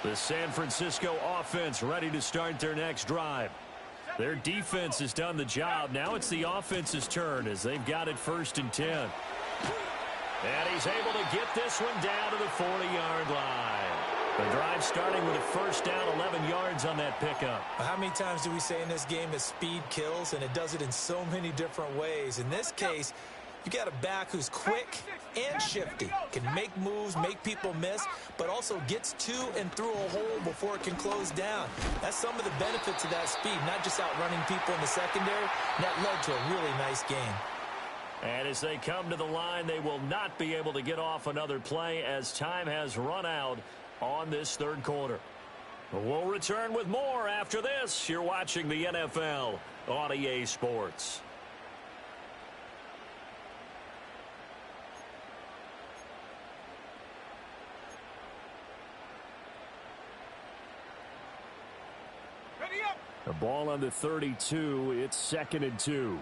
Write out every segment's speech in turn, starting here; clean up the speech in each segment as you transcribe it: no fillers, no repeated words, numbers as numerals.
The San Francisco offense ready to start their next drive. Their defense has done the job. Now it's the offense's turn as they've got it 1st and 10. And he's able to get this one down to the 40-yard line. The drive starting with a 1st down, 11 yards on that pickup. How many times do we say in this game that speed kills, and it does it in so many different ways? In this case, you got a back who's quick and shifty, can make moves, make people miss, but also gets to and through a hole before it can close down. That's some of the benefits of that speed, not just outrunning people in the secondary. That led to a really nice game. And as they come to the line, they will not be able to get off another play as time has run out on this 3rd quarter. We'll return with more after this. You're watching the NFL on EA Sports. The ball on the 32. It's 2nd and 2.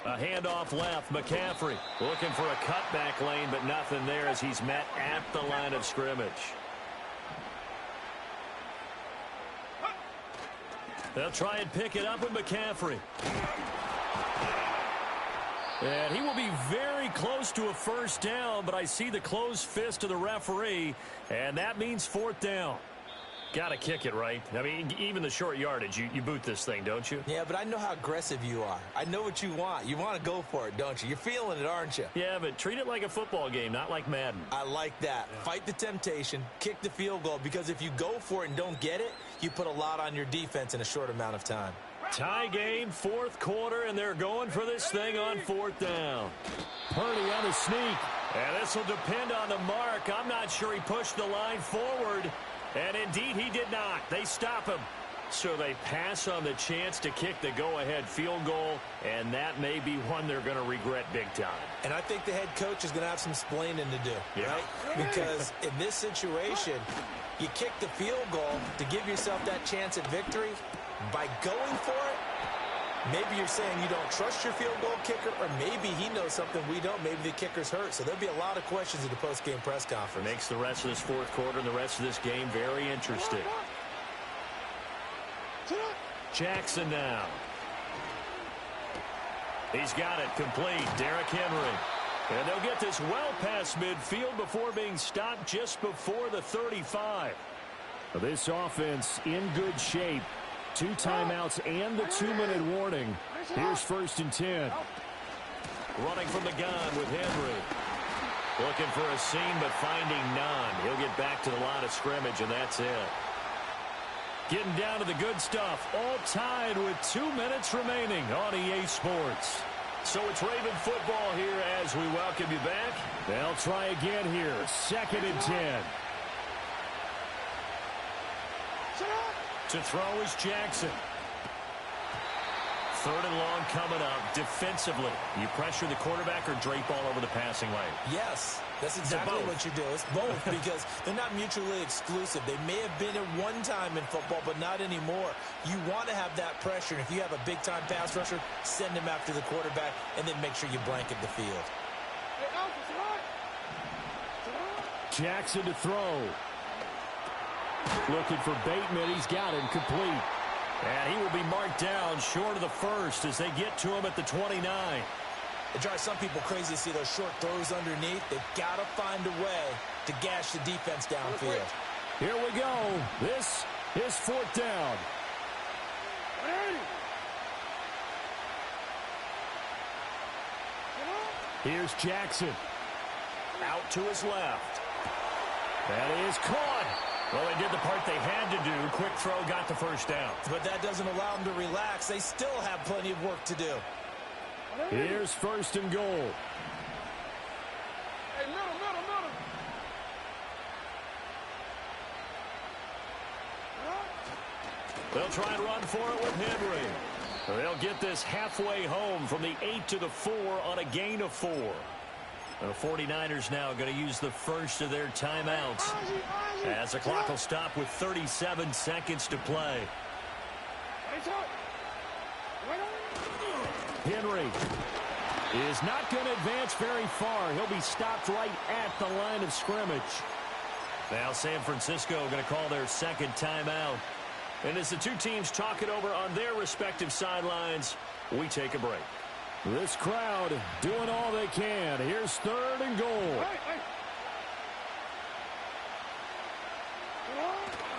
A handoff left. McCaffrey looking for a cutback lane, but nothing there as he's met at the line of scrimmage. They'll try and pick it up with McCaffrey. And he will be very close to a 1st down, but I see the closed fist of the referee, and that means 4th down. Got to kick it, right? I mean, even the short yardage, you boot this thing, don't you? Yeah, but I know how aggressive you are. I know what you want. You want to go for it, don't you? You're feeling it, aren't you? Yeah, but treat it like a football game, not like Madden. I like that. Fight the temptation, kick the field goal, because if you go for it and don't get it, you put a lot on your defense in a short amount of time. Tie game, 4th quarter, and they're going for this thing on 4th down. Purdy on the sneak. And this will depend on the mark. I'm not sure he pushed the line forward. And indeed, he did not. They stop him. So they pass on the chance to kick the go-ahead field goal, and that may be one they're going to regret big time. And I think the head coach is going to have some splaining to do, right? Because in this situation, you kick the field goal to give yourself that chance at victory. By going for it, maybe you're saying you don't trust your field goal kicker, or maybe he knows something we don't. Maybe the kicker's hurt. So there'll be a lot of questions at the post-game press conference. Makes the rest of this 4th quarter and the rest of this game very interesting. Jackson now. He's got it complete. Derrick Henry. And they'll get this well past midfield before being stopped just before the 35. This offense in good shape. 2 timeouts and the 2-minute warning. Here's 1st and 10. Running from the gun with Henry. Looking for a seam, but finding none. He'll get back to the line of scrimmage, and that's it. Getting down to the good stuff. All tied with 2 minutes remaining on EA Sports. So it's Raven football here as we welcome you back. They'll try again here. 2nd and 10. To throw is Jackson. 3rd and long coming up. Defensively, you pressure the quarterback or drape all over the passing lane? Yes, that's exactly what you do. It's both because they're not mutually exclusive. They may have been at one time in football, but not anymore. You want to have that pressure. And if you have a big-time pass rusher, send him after the quarterback, and then make sure you blanket the field. Jackson to throw. Looking for Bateman. He's got him complete. And he will be marked down short of the 1st as they get to him at the 29. It drives some people crazy to see those short throws underneath. They've got to find a way to gash the defense downfield. Here we go. This is 4th down. Here's Jackson. Out to his left. That is caught. Well, they did the part they had to do. Quick throw got the 1st down. But that doesn't allow them to relax. They still have plenty of work to do. Here's 1st and goal. Hey, middle. They'll try and run for it with Henry. They'll get this halfway home from the 8 to the 4 on a gain of 4. The 49ers now going to use the first of their timeouts as the clock will stop with 37 seconds to play. Henry. is not going to advance very far. He'll be stopped right at the line of scrimmage. Now San Francisco going to call their second timeout. And as the two teams talk it over on their respective sidelines, we take a break. This crowd doing all they can. Here's 3rd and goal.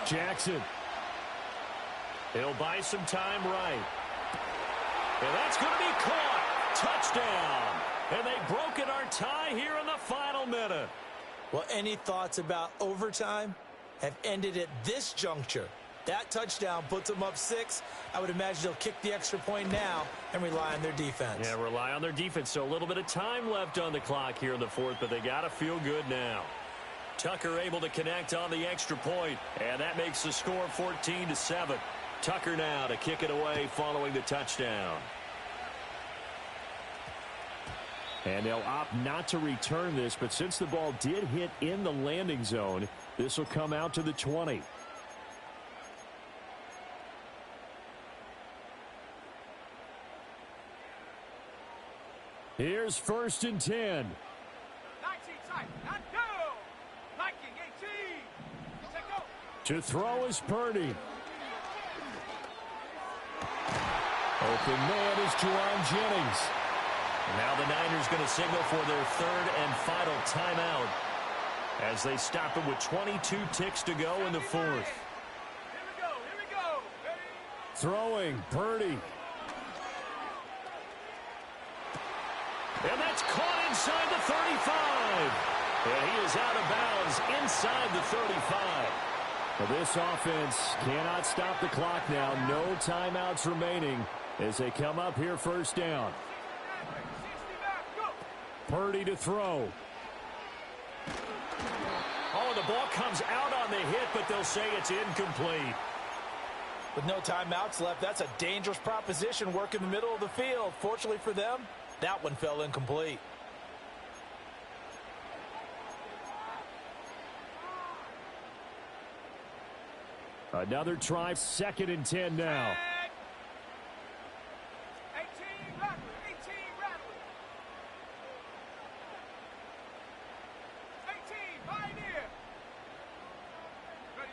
Jackson. He'll buy some time right. And that's going to be caught. Touchdown. And they've broken our tie here in the final minute. Well, any thoughts about overtime have ended at this juncture. That touchdown puts them up 6. I would imagine they'll kick the extra point now and rely on their defense. Yeah, rely on their defense. So a little bit of time left on the clock here in the 4th, but they got to feel good now. Tucker able to connect on the extra point, and that makes the score 14-7. Tucker now to kick it away following the touchdown. And they'll opt not to return this, but since the ball did hit in the landing zone, this will come out to the 20. Here's 1st and 10. 19 tight, and go! 19, 18. Take go. To throw is Purdy. Open man is Jerron Jennings. Now the Niners going to signal for their 3rd and final timeout as they stop it with 22 ticks to go in the 4th. Here we go. Ready? Throwing, Purdy. And that's caught inside the 35. And he is out of bounds inside the 35. Well, this offense cannot stop the clock now. No timeouts remaining as they come up here 1st down. 60 back, go! Purdy to throw. Oh, the ball comes out on the hit, but they'll say it's incomplete. With no timeouts left, that's a dangerous proposition. Work in the middle of the field. Fortunately for them, that one fell incomplete. Another try, 2nd and 10 now. 18 rattle, 18 rattle. 18 pioneer. Ready?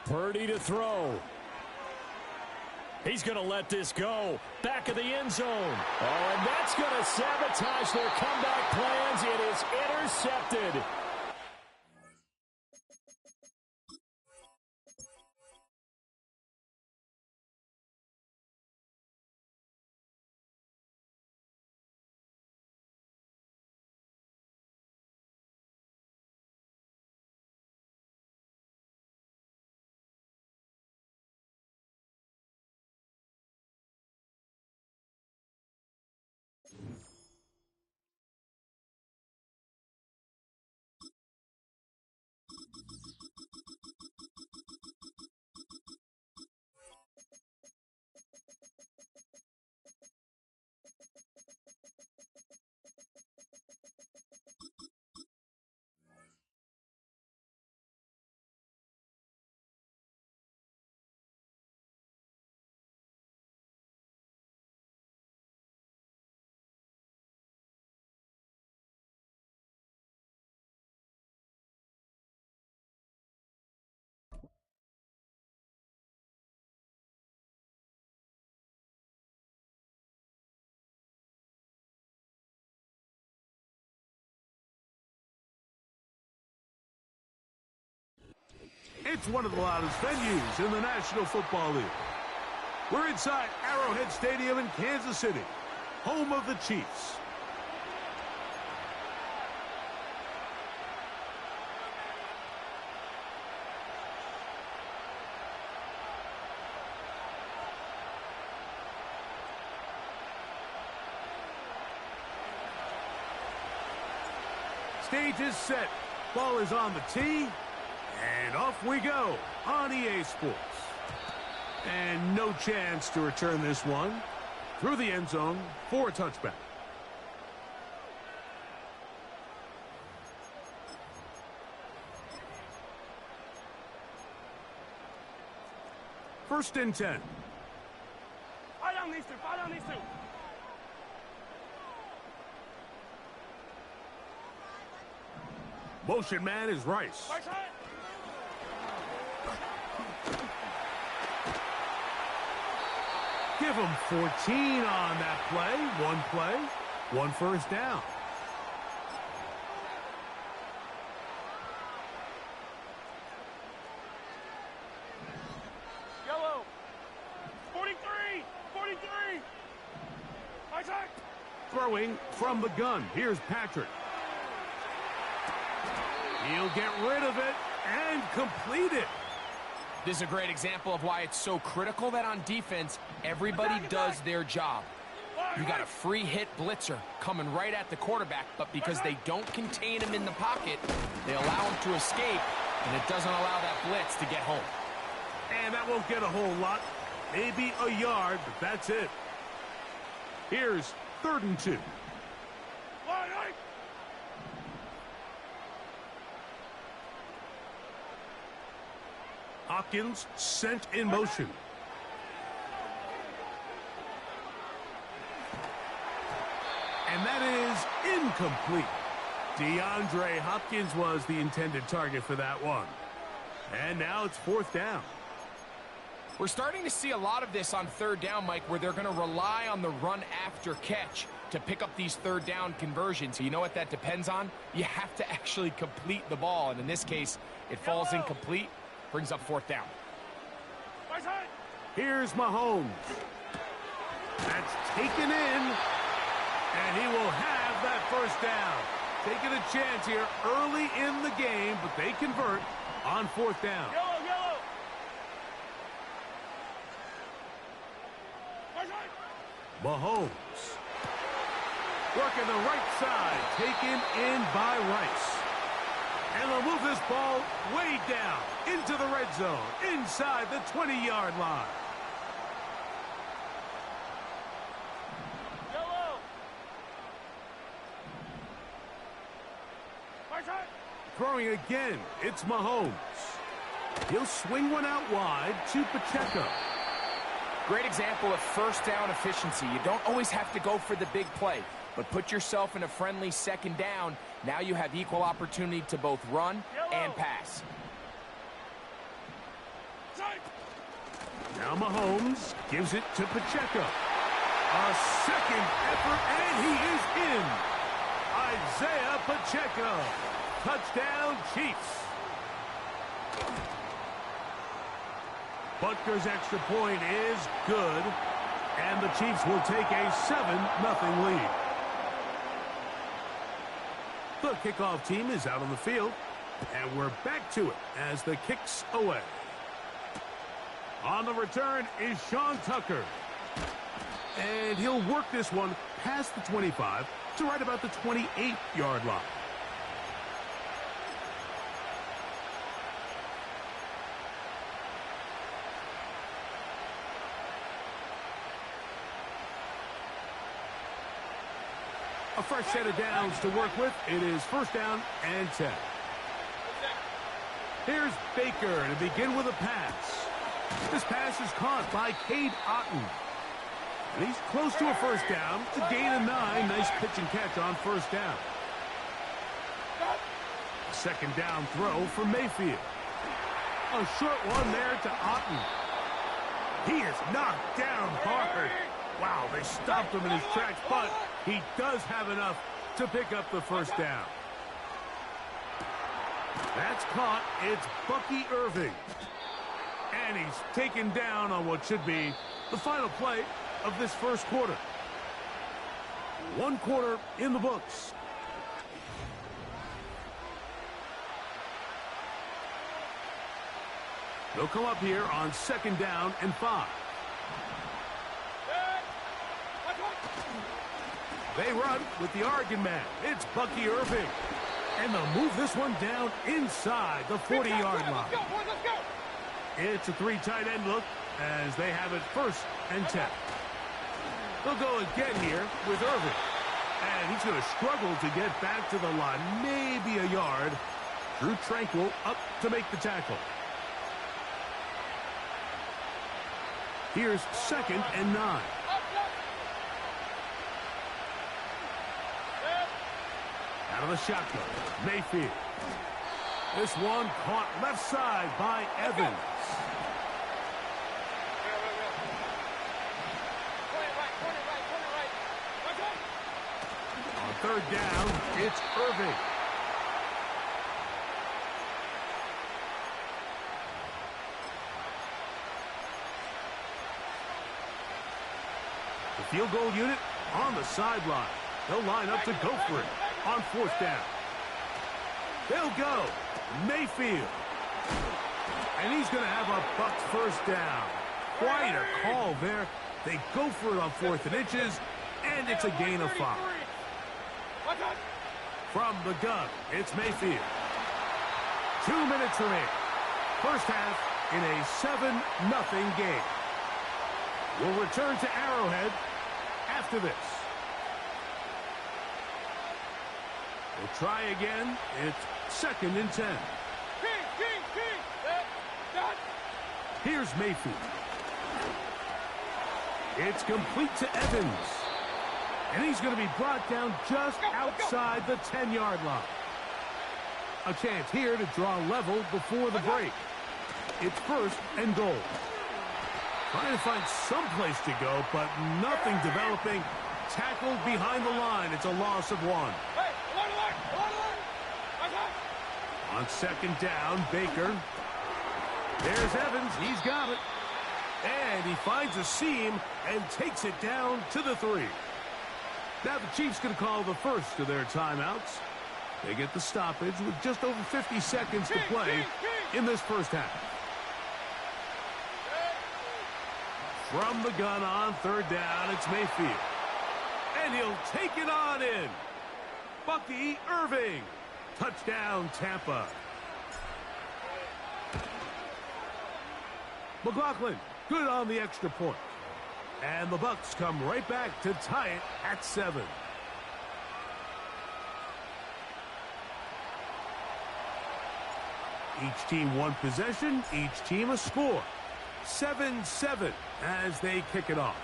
Purdy to throw. He's going to let this go. Back of the end zone. Oh, and that's going to sabotage their comeback plans. It is intercepted. It's one of the loudest venues in the National Football League. We're inside Arrowhead Stadium in Kansas City, home of the Chiefs. Stage is set. Ball is on the tee. And off we go on EA Sports. And no chance to return this one through the end zone for a touchback. First and 10. Fire down these two. Motion man is Rice. Give him 14 on that play, one first down. Yellow. 43. 43. Isaac. Throwing from the gun. Here's Patrick. He'll get rid of it and complete it. This is a great example of why it's so critical that on defense, everybody does their job. You got a free hit blitzer coming right at the quarterback, but because they don't contain him in the pocket, they allow him to escape, and it doesn't allow that blitz to get home. And that won't get a whole lot. Maybe a yard, but that's it. Here's 3rd and 2. Hopkins sent in motion. And that is incomplete. DeAndre Hopkins was the intended target for that one. And now it's 4th down. We're starting to see a lot of this on 3rd down, Mike, where they're going to rely on the run after catch to pick up these 3rd down conversions. So you know what that depends on? You have to actually complete the ball. And in this case, it falls incomplete, brings up 4th down. Here's Mahomes. That's taken in. And he will have that 1st down. Taking a chance here early in the game, but they convert on 4th down. Mahomes. Working the right side. Taken in by Rice. And they'll move this ball way down into the red zone. Inside the 20-yard line. Throwing again, it's Mahomes. He'll swing one out wide to Pacheco. Great example of 1st down efficiency. You don't always have to go for the big play, but put yourself in a friendly 2nd down. Now you have equal opportunity to both run and pass. Now Mahomes gives it to Pacheco. A 2nd effort, and he is in. Isaiah Pacheco. Touchdown, Chiefs. Butker's extra point is good, and the Chiefs will take a 7-0 lead. The kickoff team is out on the field, and we're back to it as the kick's away. On the return is Sean Tucker, and he'll work this one past the 25 to right about the 28-yard line. A fresh set of downs to work with. It is 1st down and 10. Here's Baker to begin with a pass. This pass is caught by Cade Otton. And he's close to a 1st down. It's a gain of 9. Nice pitch and catch on 1st down. 2nd down throw for Mayfield. A short one there to Otton. He is knocked down hard. Wow, they stopped him in his tracks, but he does have enough to pick up the 1st down. That's caught. It's Bucky Irving. And he's taken down on what should be the final play of this 1st quarter. 1 quarter in the books. They'll come up here on 2nd down and 5. They run with the Oregon man. It's Bucky Irving. And they'll move this one down inside the 40-yard line. It's a 3 tight end look as they have it 1st and 10. They'll go again here with Irving. And he's going to struggle to get back to the line. Maybe a yard. Drew Tranquil up to make the tackle. Here's 2nd and 9. Out of the shotgun, Mayfield. This one caught left side by Evans. On third down, it's Irving. The field goal unit on the sideline. They'll line up to go for it on fourth down. They'll go. Mayfield. And he's going to have a Bucs first down. Quite a call there. They go for it on 4th and inches, and it's a gain of 5. From the gun, it's Mayfield. 2 minutes remaining. First half in a 7-0 game. We'll return to Arrowhead after this. We'll try again. It's 2nd and 10. Here's Mayfield. It's complete to Evans. And he's going to be brought down just outside the 10-yard line. A chance here to draw level before the break. It's 1st and goal. Trying to find some place to go, but nothing developing. Tackled behind the line. It's a loss of 1. On 2nd down, Baker. There's Evans. He's got it. And he finds a seam and takes it down to the 3. Now the Chiefs can call the first of their timeouts. They get the stoppage with just over 50 seconds to play in this first half. From the gun on 3rd down, it's Mayfield. And he'll take it on in. Bucky Irving. Touchdown, Tampa. McLaughlin, good on the extra point. And the Bucs come right back to tie it at 7. Each team one possession, each team a score. 7-7 as they kick it off.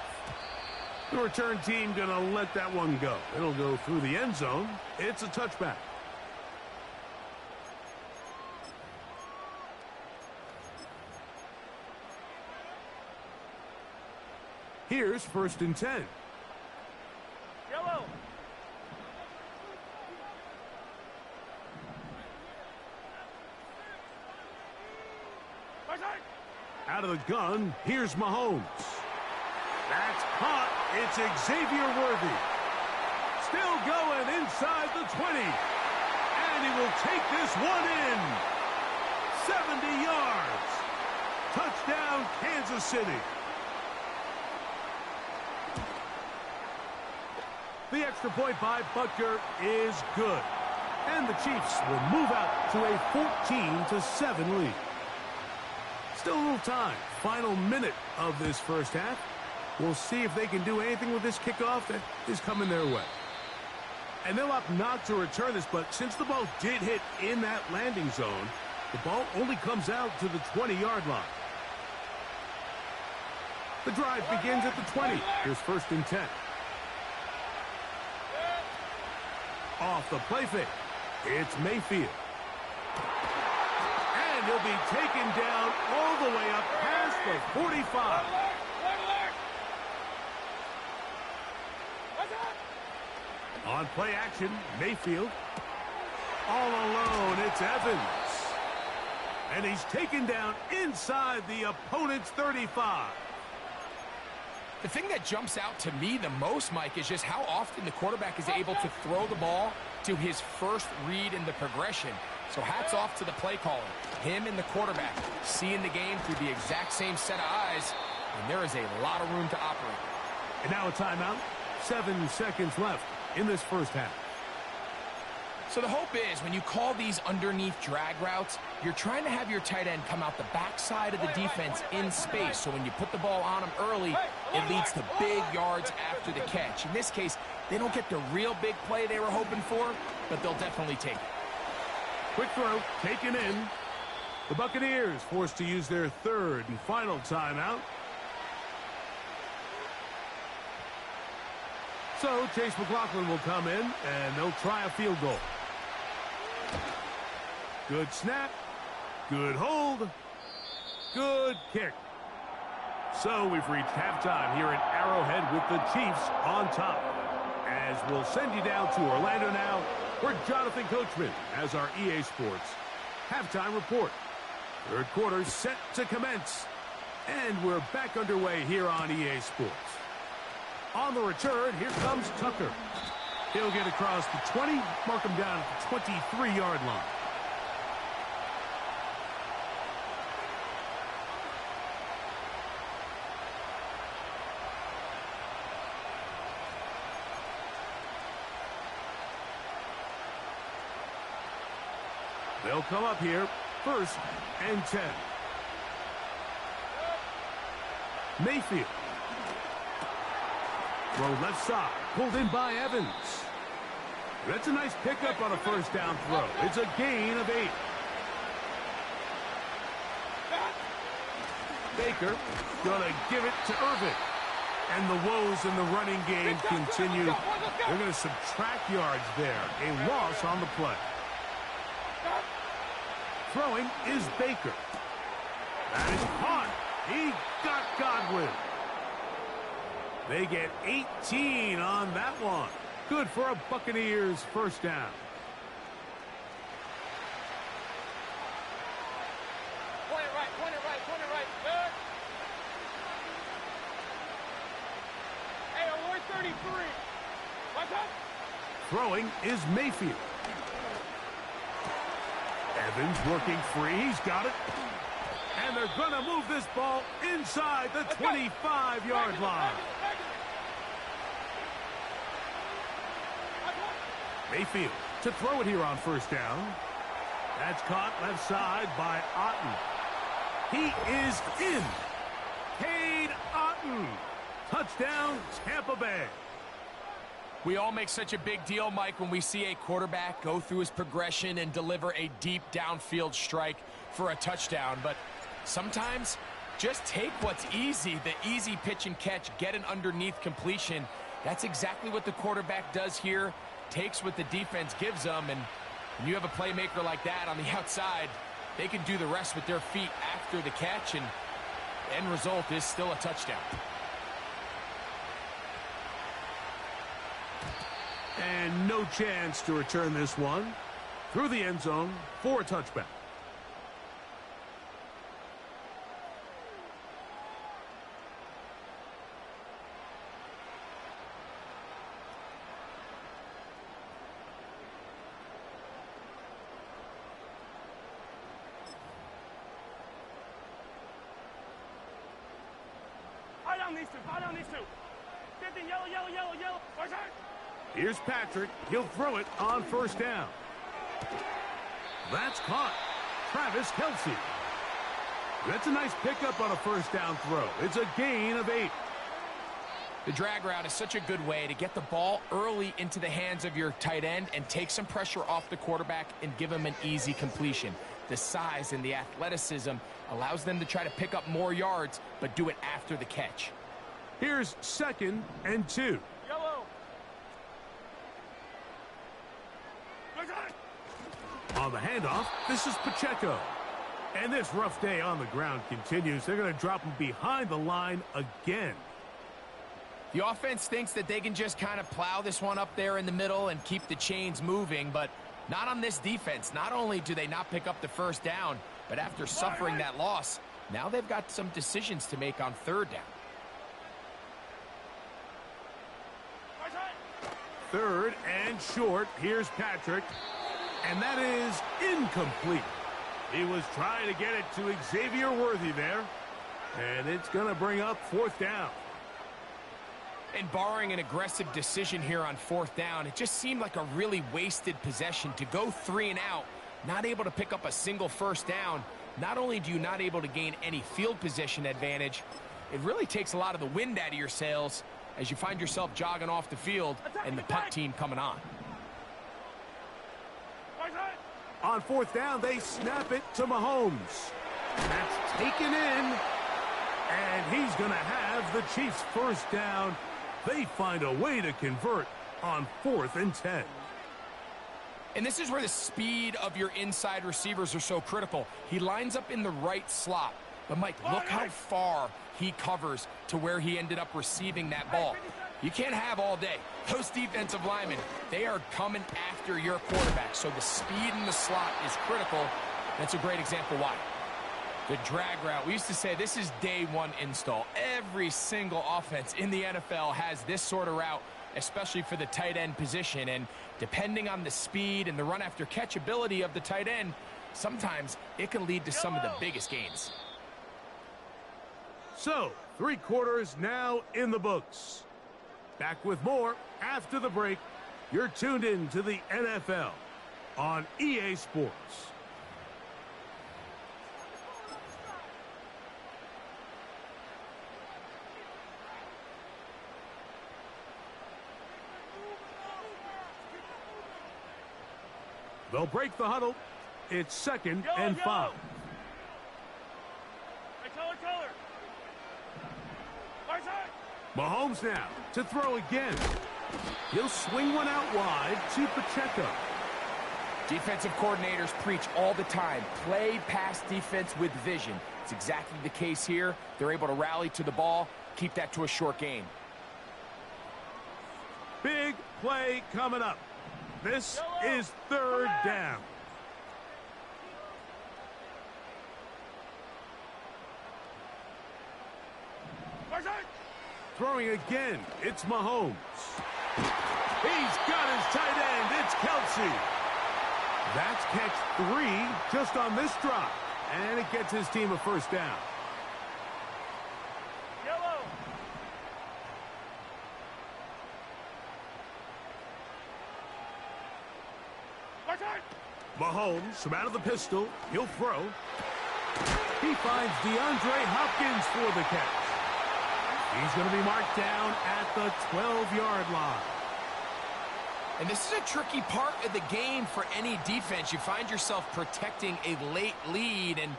The return team gonna let that one go. It'll go through the end zone. It's a touchback. Here's 1st and 10. Yellow. Out of the gun, here's Mahomes. That's caught. It's Xavier Worthy. Still going inside the 20. And he will take this one in. 70 yards. Touchdown, Kansas City. The extra point by Butker is good. And the Chiefs will move out to a 14-7 lead. Still a little time. Final minute of this first half. We'll see if they can do anything with this kickoff that is coming their way. And they'll opt not to return this, but since the ball did hit in that landing zone, the ball only comes out to the 20-yard line. The drive begins at the 20. Here's 1st and 10. Off the play fake. It's Mayfield. And he'll be taken down all the way up past the 45. On play action, Mayfield. All alone, it's Evans. And he's taken down inside the opponent's 35. The thing that jumps out to me the most, Mike, is just how often the quarterback is able to throw the ball to his first read in the progression. So hats off to the play caller. Him and the quarterback seeing the game through the exact same set of eyes, and there is a lot of room to operate. And now a timeout. 7 seconds left in this first half. So the hope is when you call these underneath drag routes, you're trying to have your tight end come out the backside of the defense in space. So when you put the ball on him early, it leads to big yards after the catch. In this case, they don't get the real big play they were hoping for, but they'll definitely take it. Quick throw, taken in. The Buccaneers forced to use their 3rd and final timeout. So Chase McLaughlin will come in, and they'll try a field goal. Good snap. Good hold. Good kick. So we've reached halftime here at Arrowhead with the Chiefs on top. As we'll send you down to Orlando now, where Jonathan Coachman has our EA Sports halftime report. Third quarter set to commence. And we're back underway here on EA Sports. On the return, here comes Tucker. He'll get across the 20, mark him down at the 23-yard line. They'll come up here, 1st and 10. Mayfield. Throw left side, pulled in by Evans. That's a nice pickup on a first down throw. It's a gain of 8. Baker gonna give it to Irvin. And the woes in the running game continue. They're gonna subtract yards there. A loss on the play. Throwing is Baker. That is caught. He got Godwin. They get 18 on that one. Good for a Buccaneers first down. Point it right, point it right, point it right. Good. Hey, award 33. What's up? Throwing is Mayfield. Evans working free. He's got it. And they're going to move this ball inside the 25-yard line. Mayfield to throw it here on first down. That's caught left side by Otten. He is in. Cade Otten. Touchdown, Tampa Bay. We all make such a big deal, Mike, when we see a quarterback go through his progression and deliver a deep downfield strike for a touchdown. But sometimes just take what's easy, the easy pitch and catch, get an underneath completion. That's exactly what the quarterback does here. Takes what the defense gives them, and when you have a playmaker like that on the outside, they can do the rest with their feet after the catch, and the end result is still a touchdown. And no chance to return this one through the end zone for a touchback. Fire down these two. 50, yellow, yellow, yellow, yellow. Where's that? Here's Patrick. He'll throw it on first down. That's caught. Travis Kelce. That's a nice pickup on a first down throw. It's a gain of 8. The drag route is such a good way to get the ball early into the hands of your tight end and take some pressure off the quarterback and give him an easy completion. The size and the athleticism allows them to try to pick up more yards, but do it after the catch. Here's 2nd and 2. Yellow. On the handoff, this is Pacheco. And this rough day on the ground continues. They're going to drop him behind the line again. The offense thinks that they can just kind of plow this one up there in the middle and keep the chains moving, but not on this defense. Not only do they not pick up the first down, but after suffering that loss, now they've got some decisions to make on third down. 3rd and short. Here's Patrick. And that is incomplete. He was trying to get it to Xavier Worthy there. And it's going to bring up 4th down. And barring an aggressive decision here on 4th down, it just seemed like a really wasted possession to go 3 and out, not able to pick up a single first down. Not only do you not able to gain any field position advantage, it really takes a lot of the wind out of your sails as you find yourself jogging off the field and the punt team coming on. On 4th down, they snap it to Mahomes. That's taken in. And he's going to have the Chiefs first down. They find a way to convert on 4th and 10. And this is where the speed of your inside receivers are so critical. He lines up in the right slot. But, Mike, look how far he covers to where he ended up receiving that ball. You can't have all day. Those defensive linemen, they are coming after your quarterback. So the speed in the slot is critical. That's a great example why. The drag route. We used to say this is day one install. Every single offense in the NFL has this sort of route, especially for the tight end position. And depending on the speed and the run after catch ability of the tight end, sometimes it can lead to some of the biggest gains. So, 3 quarters now in the books. Back with more after the break. You're tuned in to the NFL on EA Sports. They'll break the huddle. It's 2nd and 5. Hey, color. Right side. Mahomes now to throw again. He'll swing one out wide to Pacheco. Defensive coordinators preach all the time, play pass defense with vision. It's exactly the case here. They're able to rally to the ball, keep that to a short gain. Big play coming up. This is 3rd down. Right side. Throwing again, it's Mahomes. He's got his tight end, it's Kelsey. That's catch 3 just on this drive. And it gets his team a 1st down. Yellow. Right side. Mahomes from out of the pistol. He'll throw. He finds DeAndre Hopkins for the catch. He's going to be marked down at the 12-yard line. And this is a tricky part of the game for any defense. You find yourself protecting a late lead, and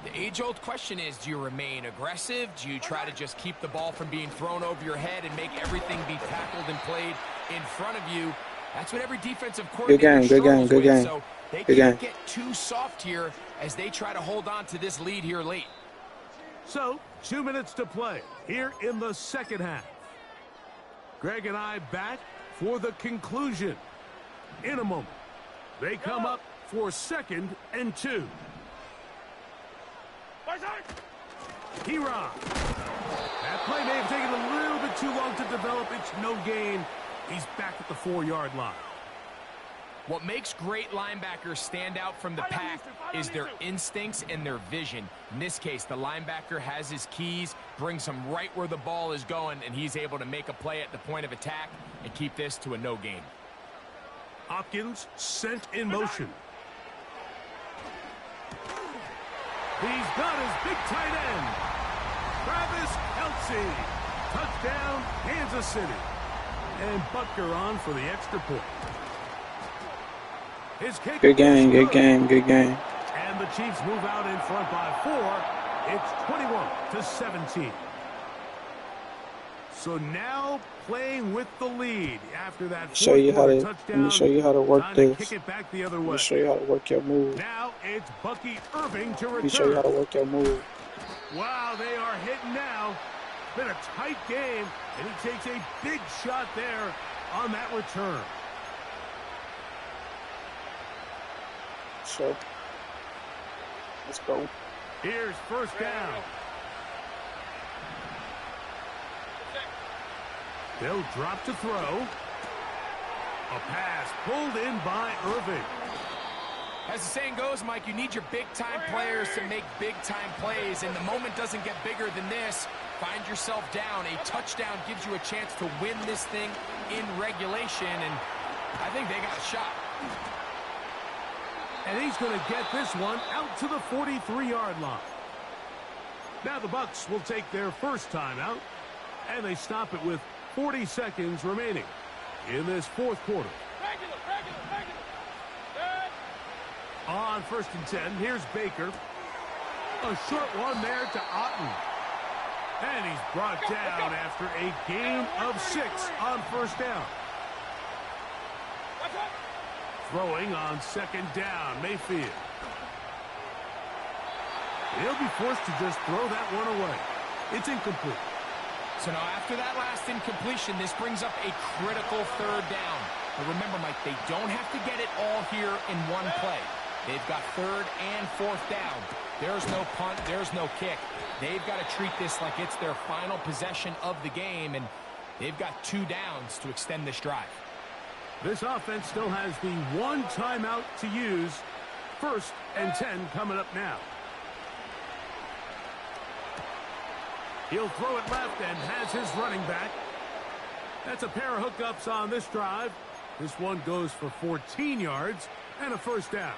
the age-old question is, do you remain aggressive? Do you try to just keep the ball from being thrown over your head and make everything be tackled and played in front of you? That's what every defensive coordinator struggles with. So they can't get too soft here as they try to hold on to this lead here late. So, 2 minutes to play here in the 2nd half. Greg and I back for the conclusion. In a moment, they come up for 2nd and 2. He-Rod. That play may have taken a little bit too long to develop. It's no gain. He's back at the 4-yard line. What makes great linebackers stand out from the pack is their instincts and their vision. In this case, the linebacker has his keys, brings him right where the ball is going, and he's able to make a play at the point of attack and keep this to a no gain. Hopkins sent in motion. He's got his big tight end, Travis Kelce. Touchdown, Kansas City. And Butker on for the extra point. Good game, good game, good game. And the Chiefs move out in front by 4. It's 21-17. So now playing with the lead after that show you how to touchdown. let me show you how to work this. Kick it back the other way. Let me show you how to work your move. Now it's Bucky Irving to return. Let me show you how to work your move. Wow, they are hitting now. It's been a tight game, and he takes a big shot there on that return. So, let's go. Here's 1st down. They'll drop to throw. A pass pulled in by Irving. As the saying goes, Mike, you need your big-time players to make big-time plays, and the moment doesn't get bigger than this. Find yourself down. A touchdown gives you a chance to win this thing in regulation, and I think they got a shot. And he's going to get this one out to the 43-yard line. Now the Bucs will take their first timeout, and they stop it with 40 seconds remaining in this 4th quarter. On 1st and 10, here's Baker. A short one there to Otten. And he's brought down after a gain of 6 on 1st down. throwing on second down. Mayfield. He'll be forced to just throw that one away. It's incomplete. So now after that last incompletion, this brings up a critical third down. But remember, Mike, they don't have to get it all here in one play. They've got third and fourth down. There's no punt. There's no kick. They've got to treat this like it's their final possession of the game, and they've got 2 downs to extend this drive. This offense still has the one timeout to use. 1st and 10 coming up now. He'll throw it left and has his running back. That's a pair of hookups on this drive. This one goes for 14 yards and a first down.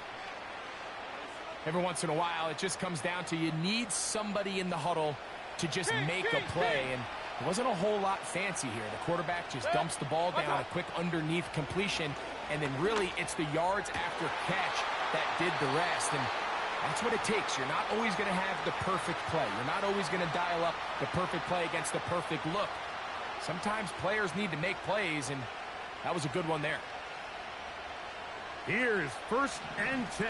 Every once in a while, it just comes down to you need somebody in the huddle to just make a play, and it wasn't a whole lot fancy here. The quarterback just dumps the ball down, a quick underneath completion, and then really it's the yards after catch that did the rest, and that's what it takes. You're not always going to have the perfect play. You're not always going to dial up the perfect play against the perfect look. Sometimes players need to make plays, and that was a good one there. Here's 1st and 10.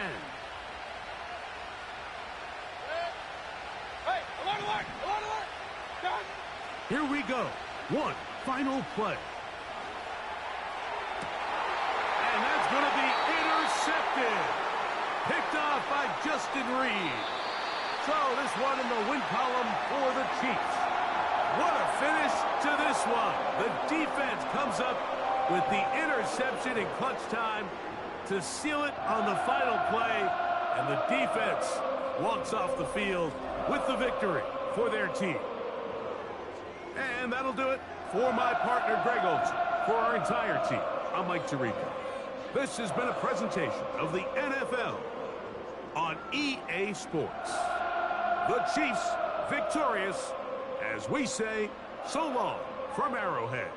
Here we go. One final play. And that's going to be intercepted. Picked off by Justin Reed. So this one in the win column for the Chiefs. What a finish to this one. The defense comes up with the interception in clutch time to seal it on the final play. And the defense walks off the field with the victory for their team. And that'll do it for my partner, Greg Olson. For our entire team, I'm Mike Tirico. This has been a presentation of the NFL on EA Sports. The Chiefs victorious, as we say, so long from Arrowhead.